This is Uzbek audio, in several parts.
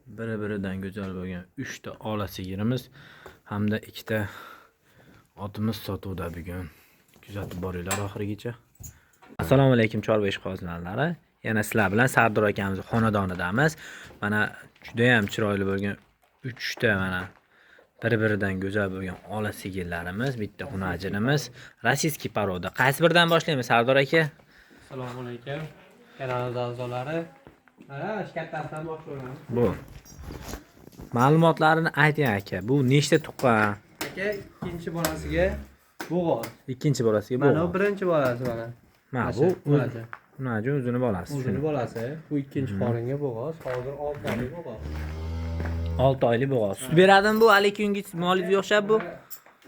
biri-biridan go'zal bo'lgan 3 ta ola sigirimiz hamda 2 ta otimiz sotuvda bugun. Kuzatib boringlar oxirigacha. Assalomu alaykum Chorva ishqibozlari. Yana sizlar bilan Sardor akamiz xonadonidamiz. Mana juda ham chiroyli bo'lgan 3 ta mana bir-biridan go'zal bo'lgan ola sigirlarimiz, bitta xunajinimiz, rossiyskiy poroda. Qaysi biridan boshlaymiz Sardor aka? Assalomu alaykum. Kanalimiz a'zolari. Mana kattasidan boshlaymiz. Bu ma'lumotlarini ayting aka. Bu nechta tuqqan? Aka, ikkinchi bolasiga bo'g'oz. Ikkinchi bolasiga bo'g'oz. Mana birinchi bolasi mana. Mana bu xunajin o'zini bolasi. O'zini bolasi. Bu ikkinchi qoringa bo'g'oz. Hozir 6 oylik bo'g'oz. 6 oylik bo'g'oz. Sut beradimi bu? Alikungi moliga o'xshab bu?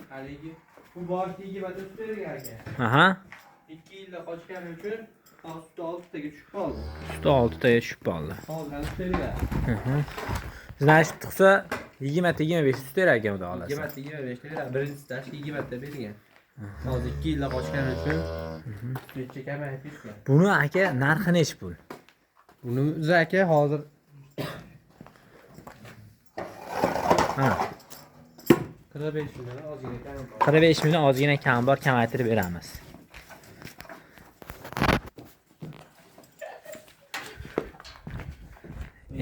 Haligi bu boshiga bata sut bergan aka. Aha. 2 yilda qochgani uchun suti 6 taga tushib qoldi. Suti 6 taga tushib qoldi. Hozir sut bergan. Aha. Значит, tuqsa 20-25 sut berar ekan xudo xolasa. 20-25 ta beradi. Birinchi tashki 20 ta bergan. Hozir 2 yilda qochgani uchun sutga kamayib ketgan. Buni aka narxi nech pul? Buni o'zi aka hozir Ha. 45 million ozgina kam bor. 45 million ozgina kam bor, kamaytirib beramiz.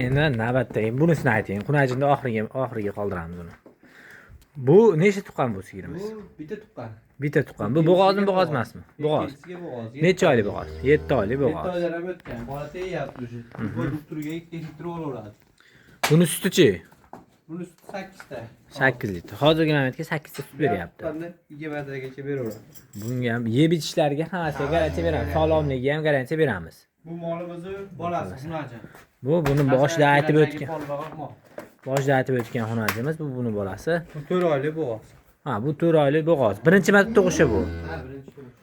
Endi navbatdagi bunisini ayting. Xunajinni oxiriga qoldiramiz uni. Bu nechta tuqqan bu sigirimiz? Bu bitta tuqqan. Bitta tuqqan. Bu bo'g'ozmi, bo'g'oz emasmi? Bo'g'oz. Necha oylik bo'g'oz? 7 oylik bo'g'oz. 7 oylar ham o'tgan. Bola teyapti o'sha. Bu doktorga 2 litr olaveradi. Buni suti-chi? Buni suti 8 ta. 8 litr. Hozirgi momentga 8 ta sut beryapti. 20 tagacha beraveradi. Bunga ham yeb ichishlarga hammasiga garantiya beramiz. Sog'lomligiga ham garantiya beramiz. Bu molimizni bolasi xunajin. Buni boshida aytib o'tgan. Boshida aytib o'tgan xunajimiz bu buni bolasi. Bu 4 oylik bo'g'oz. Ha, bu 4 oylik bo'g'oz. Birinchi marta tug'ishi bu. Ha, birinchi tug'ish.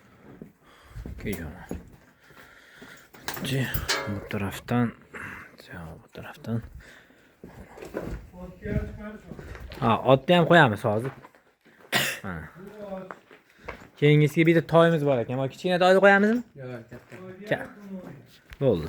Keyin. Bu tarafdan. Ha, otni ham qo'yamiz hozir. Mana. Keyingisiga bitta toyimiz bor ekan. Mana kichkina toyni qo'yamizmi? Yo'q, katta. Bo'ldi.